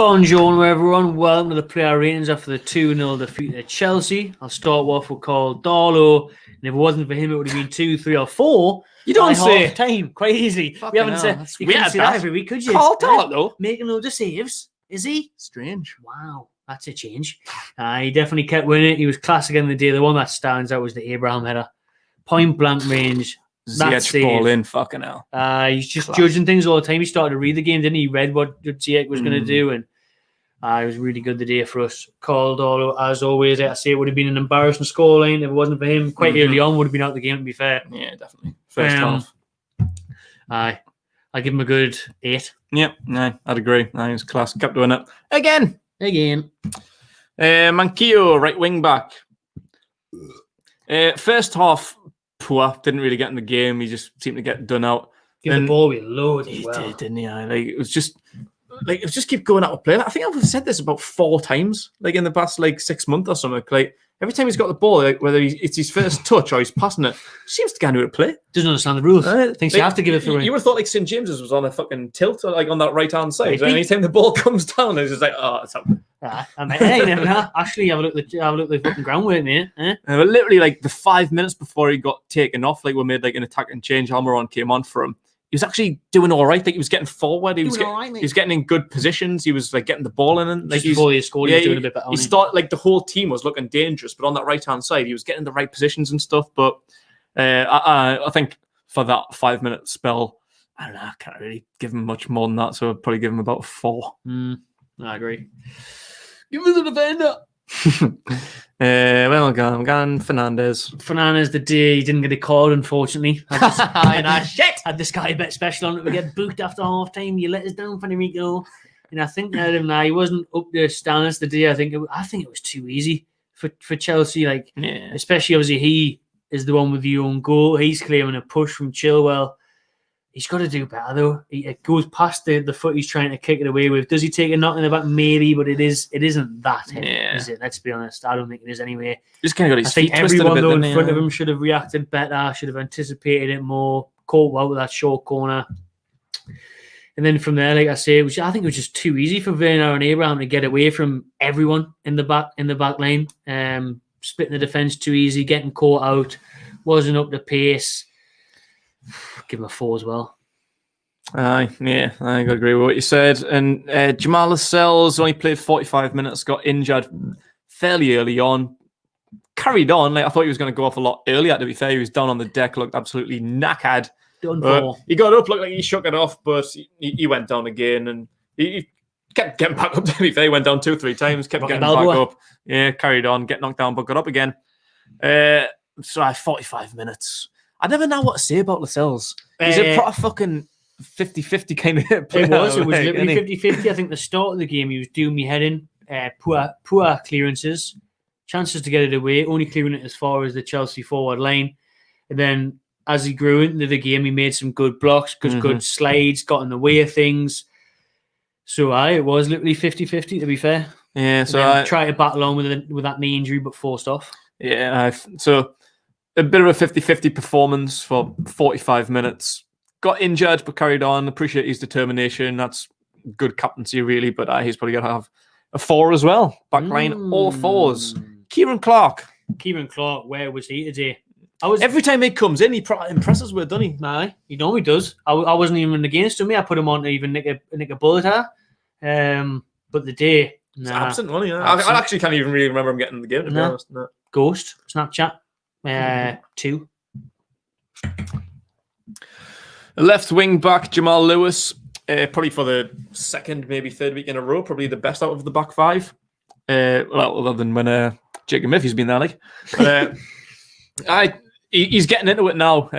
Bonjour, everyone. Welcome to the player ratings after the 2-0 defeat at Chelsea. I'll start off with Karl Darlow. And if it wasn't for him, it would have been 2, 3, or 4. You don't say. Half time, quite easily. Fucking we haven't hell, said that's you weird, couldn't say that every week, could you? Karl Darlow making loads of saves. Is he? Strange. Wow, that's a change. He definitely kept winning. He was classic in the day. The one that stands out was the Abraham header, point blank range. Ziyech ball in, fucking hell. He's just judging things all the time. He started to read the game, didn't he? He read what Ziyech was going to do, and it was really good the day for us. Karl Darlow, as always, I say it would have been an embarrassing scoreline if it wasn't for him. Quite early on, would have been out of the game, to be fair. Yeah, definitely. First half. I give him a good 8. Yep, no, I'd agree. He was class. Kept doing it. Again. Manquillo, right wing back. First half, poor. Didn't really get in the game. He just seemed to get done out. Give the ball with loads as He well. did, didn't he? It was just keep going out of play. I think I've said this about 4 times, in the past 6 months or something. Every time he's got the ball, whether it's his first touch or he's passing it, seems to get into a play. Doesn't understand the rules. Thinks you have to give it through. You would have thought St. James's was on a fucking tilt, on that right hand side. Anytime the ball comes down, it's just it's happening. Hey, never know. Actually, have a look at the fucking ground with me. Literally, the 5 minutes before he got taken off, we made an attacking change. Almirón came on for him. He was actually doing all right. He was getting forward. He was getting in good positions. He was getting the ball in. And just before he scored, he was doing a bit better. He started the whole team was looking dangerous, but on that right hand side, he was getting the right positions and stuff. But I think for that 5-minute spell, I don't know. I can't really give him much more than that, so I'd probably give him about 4. I agree. Give us a defender. I'm gone. Fernandez, the day he didn't get a call, unfortunately. Had the Sky Bet special on it. We get booked after half time. You let us down, Federico. And I think that he wasn't up to standards the day. I think it was too easy for Chelsea. Especially obviously he is the one with the own goal. He's claiming a push from Chilwell. He's got to do better though. It goes past the foot he's trying to kick it away with. Does he take a knock in the back? Maybe, but it isn't that heavy, is it? Let's be honest. I don't think it is anyway. Just kind of got his feet twisted a bit. Everyone though in front of him should have reacted better. Should have anticipated it more. Caught well with that short corner. And then from there, like I say, I think it was just too easy for Werner and Abraham to get away from everyone in the back line. Splitting the defence too easy, getting caught out, wasn't up to pace. Give him a 4 as well. I agree with what you said. And Jamaal Lascelles only played 45 minutes, got injured fairly early on. Carried on. I thought he was going to go off a lot earlier, to be fair. He was down on the deck, looked absolutely knackered. He got up, looked like he shook it off, but he went down again. And he kept getting back up, to be fair. He went down 2-3 times, kept getting back up. Yeah, carried on, get knocked down, but got up again. 45 minutes. I never know what to say about Lascelles. He's a proper fucking 50-50 kind of player. It was literally 50-50. I think the start of the game, he was doing me head in. Poor clearances. Chances to get it away, only clearing it as far as the Chelsea forward line. And then as he grew into the game, he made some good blocks, good slides, got in the way of things. So it was literally 50-50, to be fair. Yeah, so I tried to battle on with that knee injury, but forced off. Yeah, so a bit of a 50-50 performance for 45 minutes. Got injured, but carried on. Appreciate his determination. That's good captaincy, really. But he's probably going to have a 4 as well. Backline, all 4s. Ciaran Clark, where was he today? Every time he comes in, he impresses with, doesn't he? Nah, he normally does. I wasn't even against him. I put him on to even nick a bullet out. But the day, it's absent, wasn't he? I actually can't even really remember him getting in the game, to be honest. No. Ghost, Snapchat. 2. Left wing back Jamal Lewis, probably for the second, maybe third week in a row, probably the best out of the back 5. Other than when Jacob Murphy's been there, he's getting into it now.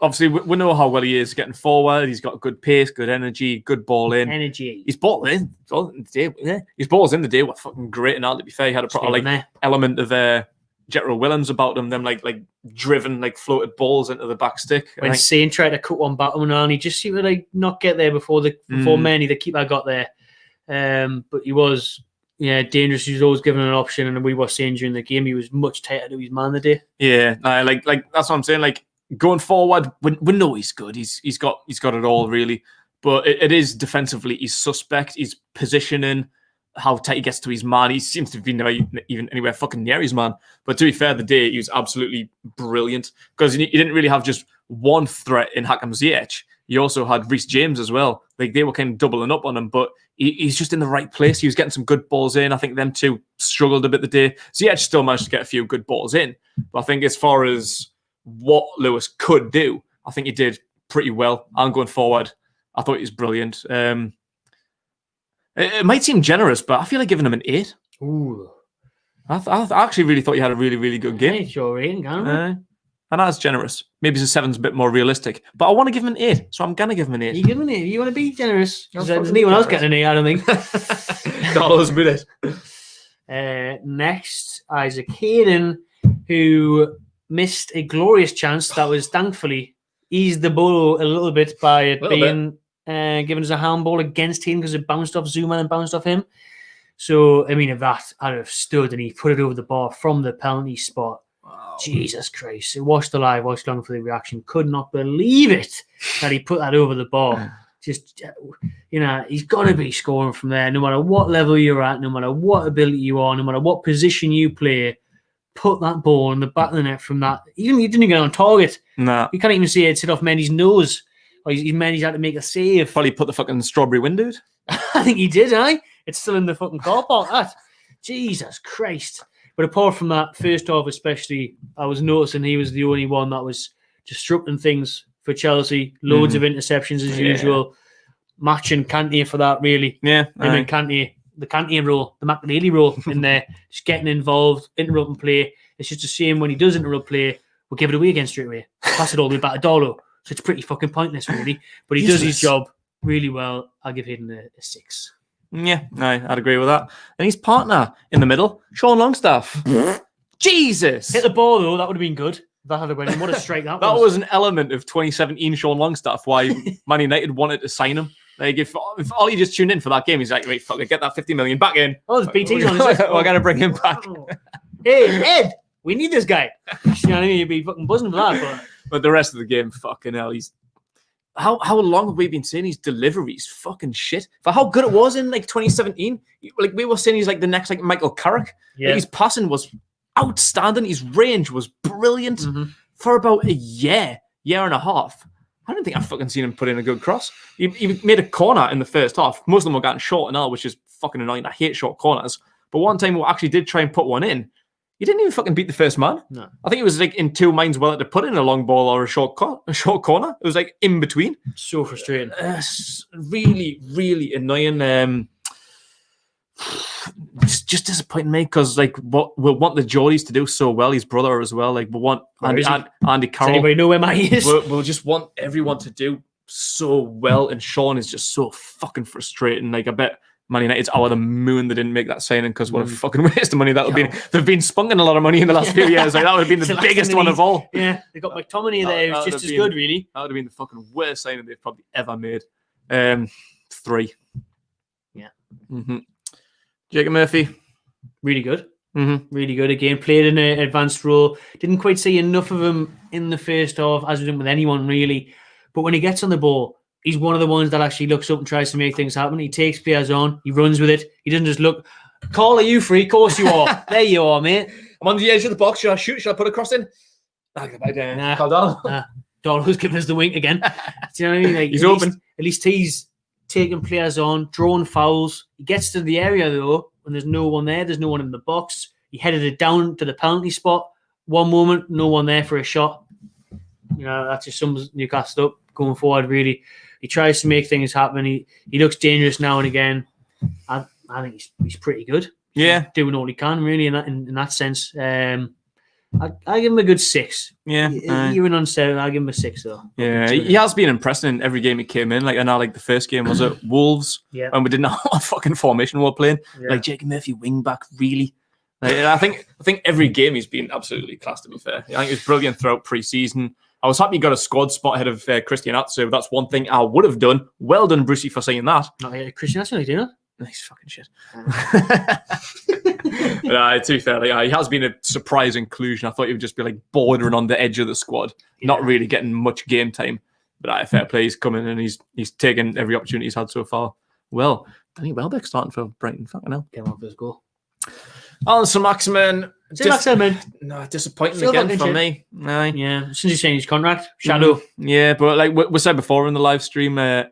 Obviously, we know how well he is getting forward. He's got good pace, good energy, good ball in. His balls in the day were fucking great. And all, to be fair, he had a proper element of Jetro Willems about him. Them driven floated balls into the back stick. When Saint tried to cut one back and he just seemed to not get there before Manny, the keeper, got there. But he was dangerous. He was always given an option, and we were saying during the game he was much tighter to his man the day. Yeah, that's what I'm saying. Going forward, we know he's good. He's got it all really. But it is defensively, he's suspect. His positioning, how tight he gets to his man. He seems to be never even anywhere fucking near his man. But to be fair, the day he was absolutely brilliant because he didn't really have just one threat in Hakim Ziyech. He also had Reece James as well. Like they were kind of doubling up on him, but he's just in the right place. He was getting some good balls in. I think them two struggled a bit the day. Ziyech still managed to get a few good balls in. But I think as far as what Lewis could do, I think he did pretty well. And going forward, I thought he was brilliant. It might seem generous, but I feel like giving him an 8. Ooh. I actually really thought he had a really, really good game. It's your rating, can't And that's generous. Maybe the 7's a bit more realistic. But I want to give him an 8, so I'm going to give him an 8. You give him an 8? You want to be generous? There's anyone else getting an 8, I don't think. Darlow's with it. Next, Isaac Hayden, who missed a glorious chance that was thankfully eased the blow a little bit by it being... given us a handball against him because it bounced off Zuma and bounced off him. So, I mean, if that had have stood and he put it over the bar from the penalty spot, wow. Jesus Christ. Watched the live, watched long for the reaction. Could not believe it that he put that over the bar. Just, he's got to be scoring from there. No matter what level you're at, no matter what ability you are, no matter what position you play, put that ball in the back of the net from that. Even he didn't get on target. No. You can't even see it sit off Mendy's nose. He's managed to make a save. Probably put the fucking strawberry window. I think he did, It's still in the fucking car park, that. Jesus Christ. But apart from that, first half especially, I was noticing he was the only one that was disrupting things for Chelsea. Loads of interceptions as usual. Matching Kante for that, really. Yeah. I mean, Kante, the Kante role, the McNeely role in there. Just getting involved, interrupting play. It's just a shame when he does interrupt play, we'll give it away again straight away. Pass it all the way back to Darlow. So it's pretty fucking pointless, really. But he does his job really well. I'll give him a 6. Yeah, I'd agree with that. And his partner in the middle, Sean Longstaff. Jesus! Hit the ball, though. That would have been good. That had went in. What a strike that was. That was an element of 2017 Sean Longstaff, why Man United wanted to sign him. Like, if all you just tuned in for that game, he's like, wait, fuck it, get that 50 million back in. Oh, there's BT's on. We're going to bring him back. Hey, Ed, we need this guy. You know what I mean? You'd be fucking buzzing for that, But the rest of the game, fucking hell, he's... How long have we been saying his delivery's fucking shit? For how good it was in, 2017, we were saying he's, the next, Michael Carrick. Yeah. His passing was outstanding. His range was brilliant for about a year and a half. I don't think I've fucking seen him put in a good cross. He made a corner in the first half. Most of them were getting short and all, which is fucking annoying. I hate short corners. But one time we actually did try and put one in. He didn't even fucking beat the first man. No. I think it was in two minds whether to put in a long ball or a short corner. It was in between. So frustrating. Really, really annoying. Just disappointing me because we'll want the Geordies to do so well. His brother as well. We want Andy Carroll. Does anybody know where Matty is? We'll just want everyone to do so well, and Sean is just so fucking frustrating. I bet Man United's out of the moon they didn't make that signing because what a fucking waste of money that would be. They've been spunging a lot of money in the last few years. That would have been the biggest one of all. Yeah, they got McTominay there. It was just as good, really. That would have been the fucking worst signing they've probably ever made. 3. Yeah. Jacob Murphy. Really good. Really good. Again, played in an advanced role. Didn't quite see enough of him in the first half, as we didn't with anyone, really. But when he gets on the ball, he's one of the ones that actually looks up and tries to make things happen. He takes players on. He runs with it. He doesn't just look, Karl, are you free? Of course you are. There you are, mate. I'm on the edge of the box. Should I shoot? Should I put a cross in? Nah. Karl Darlow. Darlow's giving us the wink again. Do you know what I mean? He's open. At least he's taking players on, drawing fouls. He gets to the area, though, when there's no one there. There's no one in the box. He headed it down to the penalty spot. One moment, no one there for a shot. That just sums Newcastle up going forward, really. He tries to make things happen. He looks dangerous now and again. I think he's pretty good. Yeah, doing all he can really in that sense. I give him a good 6. Yeah, even on 7, I give him a 6 though. Yeah, he has been impressive in every game he came in. The first game was at Wolves when we didn't know what fucking formation we were playing. Yeah. Jacob Murphy wing back, really. I think every game he's been absolutely class. To be fair, I think he was brilliant throughout pre-season. I was happy he got a squad spot ahead of Christian Atsu. That's one thing I would have done. Well done, Brucey, for saying that. Christian Atsu, did he? He's fucking shit. To be fair, he has been a surprise inclusion. I thought he would just be bordering on the edge of the squad, not really getting much game time. But fair play, he's coming and he's taken every opportunity he's had so far. Well, Danny Welbeck starting for Brighton. Fucking hell. Came on for his goal. Allan Saint-Maximin. Saint-Maximin. Disappointing Still again for me. Aye. Yeah, since he's changed his contract. Shadow. Yeah, but like we said before in the live stream, the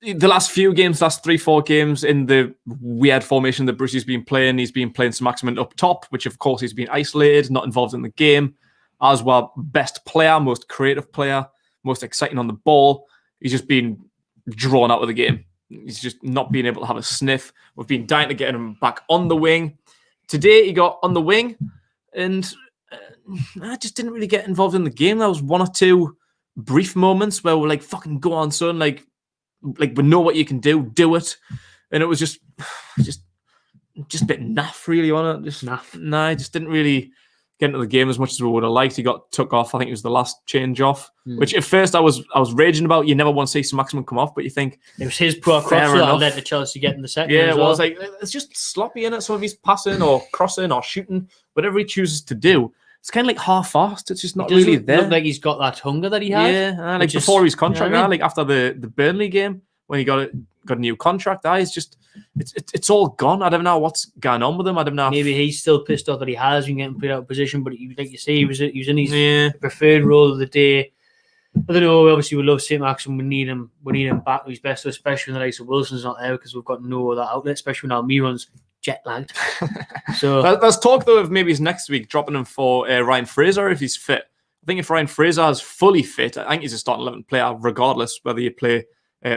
last few games, last 3-4 games in the weird formation that Brucey's been playing, he's been playing Saint-Maximin up top, which of course he's been isolated, not involved in the game. As well, best player, most creative player, most exciting on the ball. He's just been drawn out of the game. He's just not being able to have a sniff. We've been dying to get him back on the wing. Today, he got on the wing, and I just didn't really get involved in the game. There was 1 or 2 brief moments where we're like, fucking go on, son. Like we know what you can do it. And it was just a bit naff, really, on it. Just naff. Nah, I just didn't really get into the game as much as we would have liked. He got took off. I think it was the last change off, which at first I was raging about. You never want to see Saint-Maximin come off, but you think it was his poor cross that led to Chelsea getting the second. Yeah, as it well. was like it's just sloppy in it. Some of he's passing or crossing or shooting, whatever he chooses to do. It's kind of like half-assed. It's just not really there. Look like he's got that hunger that he had. Yeah, like before his contract, you know what I mean? Like after the Burnley game when he got a new contract. It's all gone. I don't know what's going on with him. I don't know. Maybe he's still pissed off that he has been getting put out of position, but like you say, he was in his preferred role of the day. I don't know. Obviously, we love Saint-Maximin. We need him back to his best, especially when the likes of Wilson's not there because we've got no other outlet, especially when Almiron's jet lagged. So there's talk though of maybe he's next week dropping him for Ryan Fraser if he's fit. I think if Ryan Fraser is fully fit, I think he's a starting 11 player regardless whether you play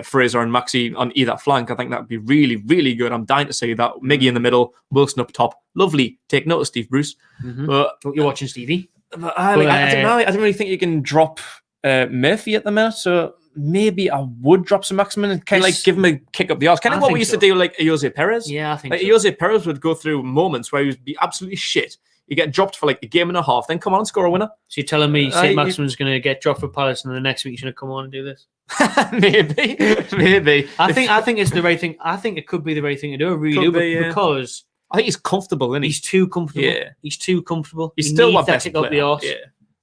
Fraser and Maxi on either flank. I think that would be really, really good. I'm dying to see that. Miggy in the middle, Wilson up top. Lovely. Take notice, Steve Bruce. Mm-hmm. But you're watching Stevie. I don't know. I don't really think you can drop Murphy at the minute. So maybe I would drop Saint-Maximin and kind of like give him a kick up the arse. Kind of what we used to do like Jose Perez. Yeah, I think like Jose Perez would go through moments where he would be absolutely shit. You get dropped for like a game and a half, then come on and score a winner. So you're telling me Saint-Maximin's going to get dropped for Palace and the next week he's going to come on and do this? Maybe. I think it's the right thing. I think it could be the right thing to do. I really do, because I think he's comfortable, isn't he? He's too comfortable. Yeah. He's too comfortable. He's still my best player. Up the arse. Yeah.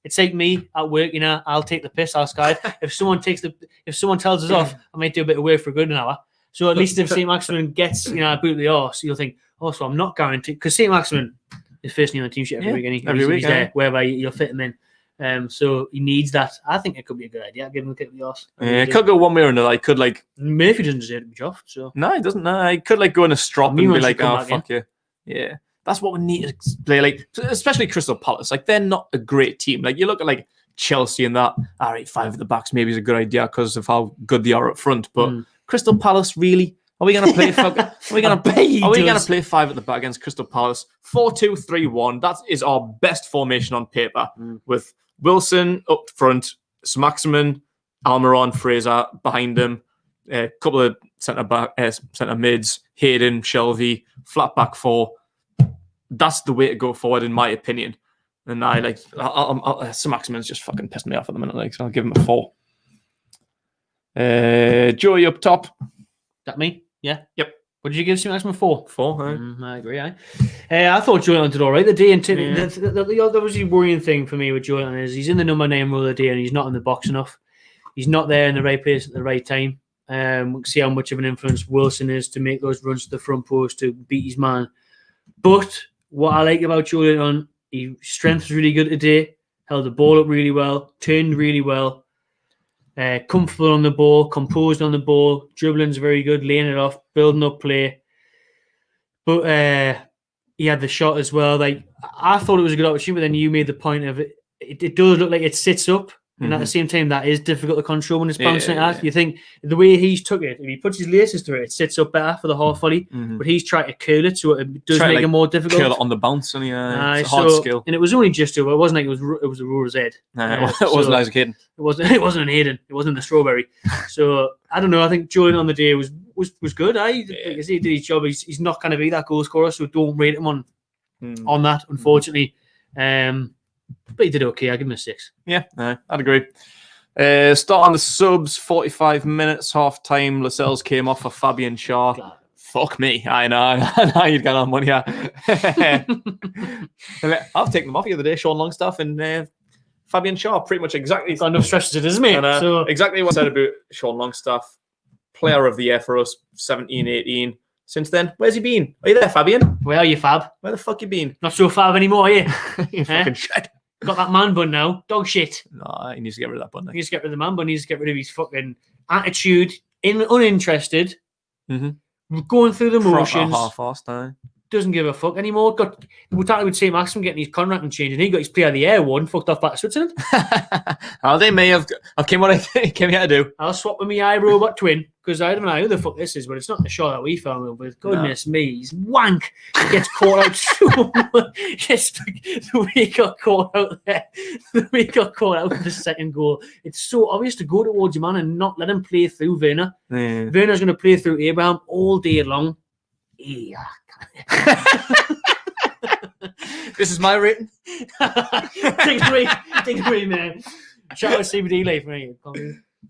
It's like me at work, I'll take the piss, I'll sky. If someone tells us off, I might do a bit of work for a good hour. So at least if Saint-Maximin gets, a boot of the arse, you'll think, so I'm not guaranteed. Because Saint-Maximin is first on the team sheet every week, and he's there, wherever you'll fit him in. So he needs that. I think it could be a good idea. Give him a kick of the arse. Yeah, it could go one way or another. I could Murphy doesn't deserve to be dropped. So no, he doesn't. No, I could go in a strop and be like, oh fuck you. Yeah. That's what we need to play, like, especially Crystal Palace. Like, they're not a great team. Like, you look at like Chelsea and that. All right, 5 at the backs maybe is a good idea because of how good they are up front. But Crystal Palace, really, are we going to play? Are we going to play 5 at the back against Crystal Palace? 4-2-3-1. That is our best formation on paper with Wilson up front, Saint-Maximin, Almirón, Fraser behind him, a couple of centre mids, Hayden, Shelvey, flat back 4. That's the way to go forward, in my opinion. And Saint-Maximin's just fucking pissed me off at the minute, so I'll give him a 4. Joey up top. That me? Yeah. Yep. What did you give Saint-Maximin? 4? 4. I agree. I thought Joelinton did all right. The day and that was the worrying thing for me with Joelinton is he's in the number 9 role of the day and he's not in the box enough. He's not there in the right place at the right time. We'll see how much of an influence Wilson is to make those runs to the front post to beat his man. But what I like about Joelinton, his strength was really good today. Held the ball up really well. Turned really well. Comfortable on the ball. Composed on the ball. Dribbling's very good. Laying it off. Building up play. But he had the shot as well. Like, I thought it was a good opportunity, but then you made the point of it. It does look like it sits up. And at the same time, that is difficult to control when it's bouncing out. You think the way he's took it, if he puts his laces through it set up better for the half volley. But he's trying to curl it, so it does make it more difficult. Curl it on the bounce, and it's a hard skill. And it was only just over. It wasn't like it was a Roar's head. It wasn't Isaac Hayden. It wasn't an Hayden. It wasn't a Strawberry. So I don't know. I think Joelinton on the day was good. Like I say, he did his job. He's not going to be that goal scorer, so don't rate him on that. Unfortunately. But he did okay. I'll give him a 6. Yeah, I'd agree. Start on the subs, 45 minutes, half time. Lascelles came off for Fabian Schär. God. Fuck me. I know you'd get on money. I've taken them off the other day, Sean Longstaff and Fabian Schär, pretty much exactly. Got enough stretches it, isn't it? And, So exactly what I said about Sean Longstaff, player of the year for us, 17, 18. Since then, where's he been? Are you there, Fabian? where are you, Fab? Where the fuck you been? Not so Fab anymore, are you? You fucking shit. Got that man bun now. Dog shit. No, he needs to get rid of that bun. He needs to get rid of the man bun. He needs to get rid of his fucking attitude. Uninterested. Going through the motions. Half-assed, Doesn't give a fuck anymore. We're talking with Saint-Maximin getting his contract and changing. He got his player of the year one, fucked off back to Switzerland. Oh, they may have. I've came what I came here to do. I'll swap with my iRobot twin because I don't know who the fuck this is, but it's not the show that we filmed with. Goodness me, he's wank. He gets caught out so much. Yes, the way he got caught out there, the way he got caught out for the second goal. It's so obvious to go towards him and not let him play through Werner. Yeah. Werner's going to play through Abraham all day long. Yeah. This is my rating. Take it away, man. Shout out CBD life, mate.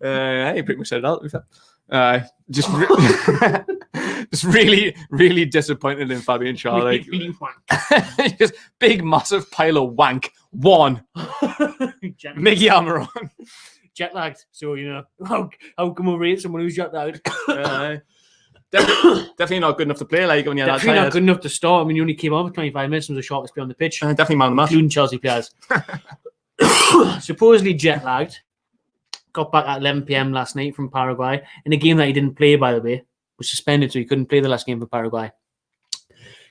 Hey, pretty much said it out. Just really, really disappointed in Fabian Schär. Really wank. Just big, massive pile of wank. One. Miguel Almirón. Jet lagged. So, you know, how can we rate someone who's jet lagged? Definitely not good enough to play like when you're definitely not good enough to start. I mean, you only came on for 25 minutes and was the shortest play on the pitch. Definitely man of the match. Including Chelsea players. Supposedly jet lagged. Got back at 11 p.m. last night from Paraguay in a game that he didn't play, by the way. Was suspended, so he couldn't play the last game for Paraguay.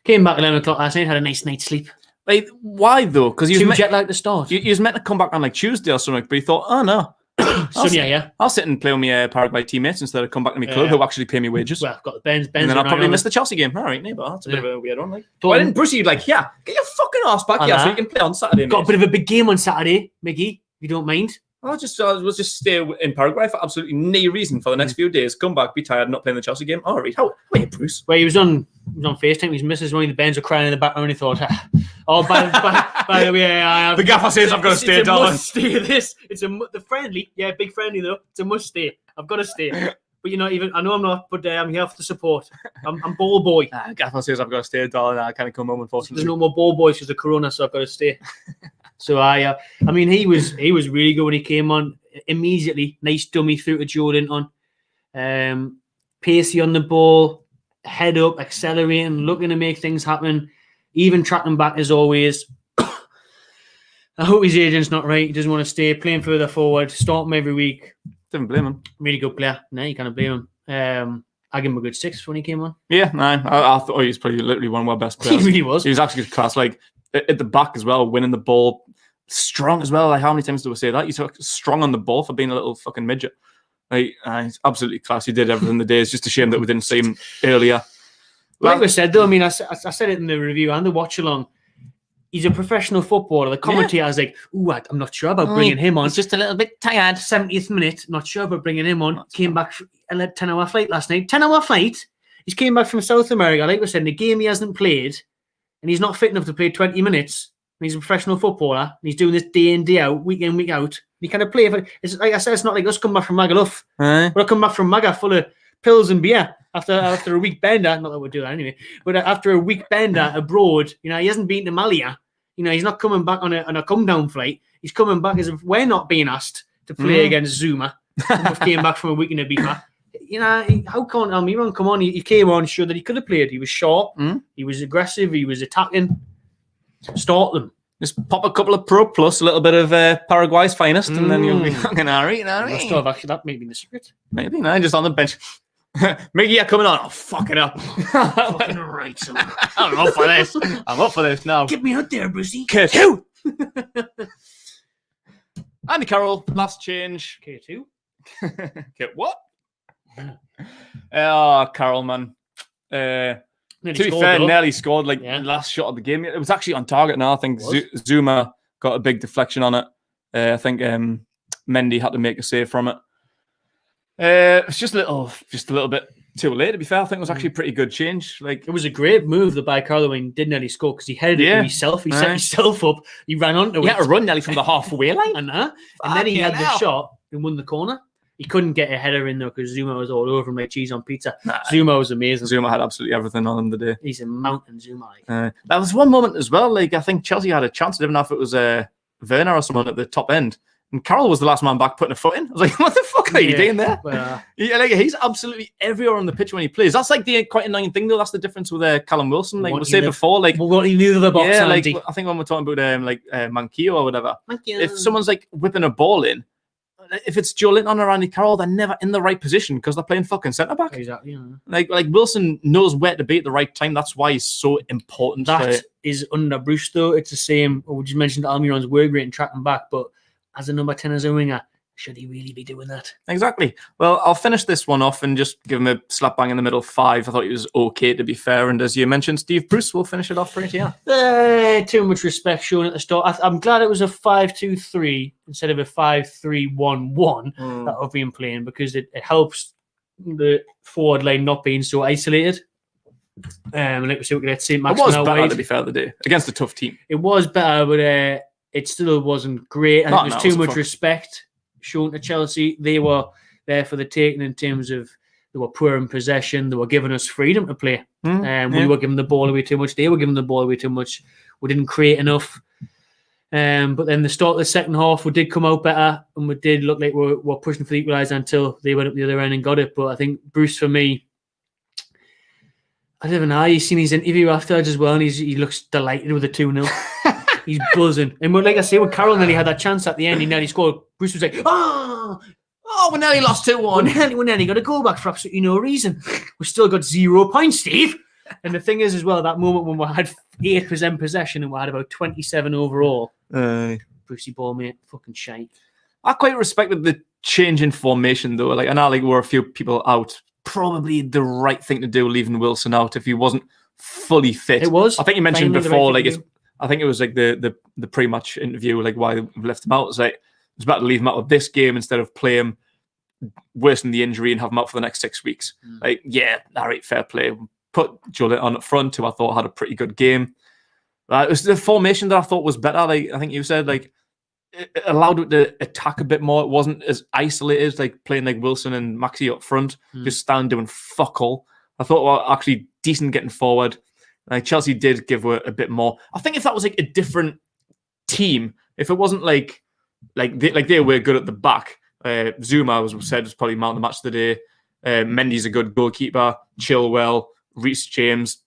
Came back at 11 o'clock last night, had a nice night's sleep. Like, why though? Because he was jet lagged to start. He was meant to come back on like Tuesday or something, but he thought, oh no. I'll sit and play with my Paraguay teammates instead of come back to my club who actually pay me wages. Well, I've got the Benz and then I'll probably miss the Chelsea game. All right, neighbour. That's a bit of a weird one. Like, why didn't Brucey get your fucking ass back here so you can play on Saturday? Got a bit of a big game on Saturday, Miggy, if you don't mind. We'll just stay in Paraguay for absolutely no reason for the next few days. Come back, be tired, not playing the Chelsea game. All right, how are you, Bruce? Well, he was on FaceTime. His missus, one of the Bens were crying in the background. And he thought, by the way, the gaffer says I've got to stay, darling. Must stay. The friendly, big friendly though. It's a must stay. I've got to stay. But you're not even. I know I'm not, but I'm here for the support. I'm ball boy. Gaffer says I've got to stay, darling. I can't come home, unfortunately. There's no more ball boys because of Corona, so I've got to stay. So I mean, he was really good when he came on. Immediately, nice dummy through to Joelinton. Pacey on the ball, head up, accelerating, looking to make things happen. Even tracking back as always. I hope his agent's not right. He doesn't want to stay. Playing further forward. Start him every week. Didn't blame him. Really good player. No, you can't blame him. I give him a good 6 when he came on. Yeah, I thought he was probably literally one of our best players. He really was. He was actually good class. Like at the back as well, winning the ball. Strong as well. Like, how many times do we say that? He's strong on the ball for being a little fucking midget. Like, he's absolutely class. He did everything the day. It's just a shame that we didn't see him earlier. Like we said, though, I mean, I said it in the review and the watch along. He's a professional footballer. The commentator's like, "Ooh, I'm not sure about bringing him on. He's just a little bit tired." 70th minute, not sure about bringing him on. Came back a 10-hour flight last night. 10-hour flight. He's came back from South America. Like we said, in a game he hasn't played, and he's not fit enough to play 20 minutes. He's a professional footballer. And he's doing this day in, day out, week in, week out. He kind of play. It's like I said, it's not like us coming back from Magaluf. We're coming back from Maga full of pills and beer after a week bender. Not that we'll do that anyway. But after a week bender abroad, he hasn't been to Malia. He's not coming back on a come down flight. He's coming back as if we're not being asked to play against Zuma. We came back from a week in Ibiza. How can't Almirón come on? He came on, showed that he could have played. He was sharp. He was aggressive. He was attacking. Start them. Just pop a couple of Pro Plus, a little bit of Paraguay's finest, and then you'll be fucking Harry. You know what I mean? Actually, that may be the secret. Maybe, no, just on the bench. Mickey, you're coming on. Oh, fuck it up. Fucking right, son. I'm up for this. I'm up for this now. Get me out there, Brucey. K2. Andy Carroll, last change. K2. K what? Oh, Carroll, man. To be fair, nearly scored last shot of the game. It was actually on target now. I think Zuma got a big deflection on it. I think Mendy had to make a save from it. It's just a little bit too late, to be fair. I think it was actually a pretty good change. Like, it was a great move by Karl when he did nearly score because he headed it himself. He set himself up. He ran onto it. He had to run nearly from the halfway line. And then he had the shot and won the corner. He couldn't get a header in there because Zuma was all over him like cheese on pizza. Zuma was amazing. Zuma had absolutely everything on him today. He's a mountain, Zuma. That was one moment as well. Like, I think Chelsea had a chance. I don't know if it was Werner or someone at the top end. And Carroll was the last man back putting a foot in. I was like, what the fuck are you doing there? He's absolutely everywhere on the pitch when he plays. That's like the quite annoying thing, though. That's the difference with Callum Wilson. Like we said before, like what he knew the box. Yeah, like I think when we're talking about Manquillo or whatever, if someone's like whipping a ball in, if it's Joelinton or Andy Carroll, they're never in the right position because they're playing fucking centre back. Exactly. Yeah. Like Wilson knows where to be at the right time. That's why he's so important. That is under Bruce, though. It's the same. We just mentioned Almiron's work rate and tracking back, but as a number 10 as a winger, should he really be doing that? Exactly. Well, I'll finish this one off and just give him a slap bang in the middle 5. I thought he was okay, to be fair. And as you mentioned, Steve Bruce will finish it off for it, yeah. Too much respect shown at the start. I'm glad it was a 5-2-3 instead of a 5-3-1-1 that I've been playing, because it helps the forward line not being so isolated. Like we said, we could get Saint-Maximin. It was better, to be fair, the day against a tough team. It was better, but it still wasn't great. And it was too much respect shown to Chelsea. They were there for the taking in terms of they were poor in possession. They were giving us freedom to play. We were giving the ball away too much. They were giving the ball away too much. We didn't create enough. But then the start of the second half, we did come out better, and we did look like we were pushing for the equaliser until they went up the other end and got it. But I think Bruce, for me, I don't know. He's seen his interview afterwards as well, and he looks delighted with the 2-0. He's buzzing. And like I say, when Carroll nearly had that chance at the end, he nearly scored. Bruce was like, we nearly lost 2-1. We nearly got a goal back for absolutely no reason. We still got 0 points, Steve. And the thing is, as well, that moment when we had 8% possession and we had about 27 overall, Brucey ball, mate, fucking shite. I quite respected the change in formation, though. Like, I know there were a few people out. Probably the right thing to do, leaving Wilson out if he wasn't fully fit. It was. I think you mentioned before, I think it was like the pre-match interview, like why we left him out. It's like it's better to leave him out of this game instead of play him, worsen the injury and have him out for the next 6 weeks. Like, yeah, all right, fair play. Put Joelinton on up front, who I thought had a pretty good game. It was the formation that I thought was better. Like I think you said, like it allowed it to attack a bit more. It wasn't as isolated, like playing like Wilson and Maxi up front, just stand doing fuck all. I thought we were actually decent getting forward. Like Chelsea did give a bit more. I think if that was like a different team, if it wasn't like they were good at the back. Zuma was probably man of the match today. Mendy's a good goalkeeper. Chilwell, Reece James.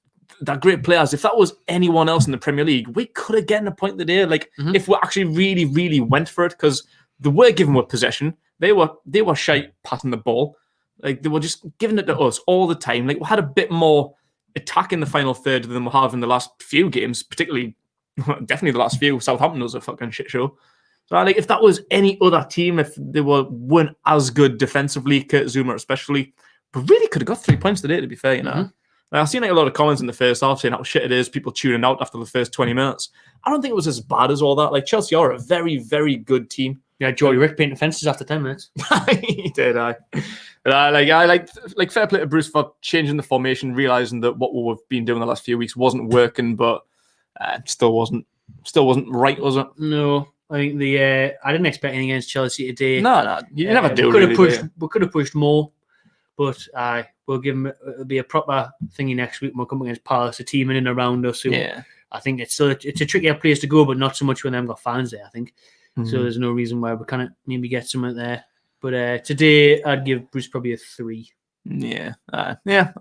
They're great players. If that was anyone else in the Premier League, we could have gotten a point today. Like if we actually really, really went for it, because they were given with possession. They were shite passing the ball. Like they were just giving it to us all the time. Like we had a bit more attack in the final third than we have in the last few games, particularly, definitely the last few. Southampton was a fucking shit show. So like if that was any other team, if they weren't as good defensively, Kurt Zuma especially, but really could have got 3 points today, to be fair, you know. I've seen like a lot of comments in the first half saying how shit it is, people tuning out after the first 20 minutes. I don't think it was as bad as all that. Like Chelsea are a very, very good team. Yeah, Joey Rick painting fences after 10 minutes. He did, But I like fair play to Bruce for changing the formation, realizing that what we've been doing the last few weeks wasn't working, but still wasn't right, was it? No, I think I didn't expect anything against Chelsea today. No, you never do. We could have pushed more, but we'll give them. It'll be a proper thingy next week. We'll come against Palace, a team in and around us. So I think it's a trickier place to go, but not so much when they've got fans there. I think so. There's no reason why we can't maybe get something there. But today, I'd give Bruce probably a 3. Yeah, I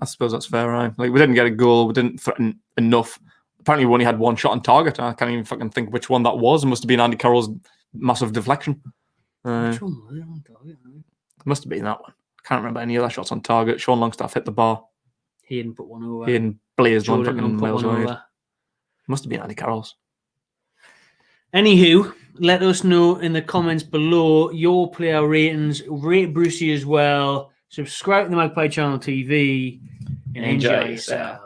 suppose that's fair, right? Like we didn't get a goal, we didn't threaten enough. Apparently, we only had one shot on target. I can't even fucking think which one that was. It must have been Andy Carroll's massive deflection. Which one was it on target? It must have been that one. I can't remember any other shots on target. Sean Longstaff hit the bar. Hayden put one over. Hayden blazed one fucking miles away. It must have been Andy Carroll's. Anywho, let us know in the comments below your player ratings. Rate Brucey as well. Subscribe to the Magpie Channel TV and enjoy yourself.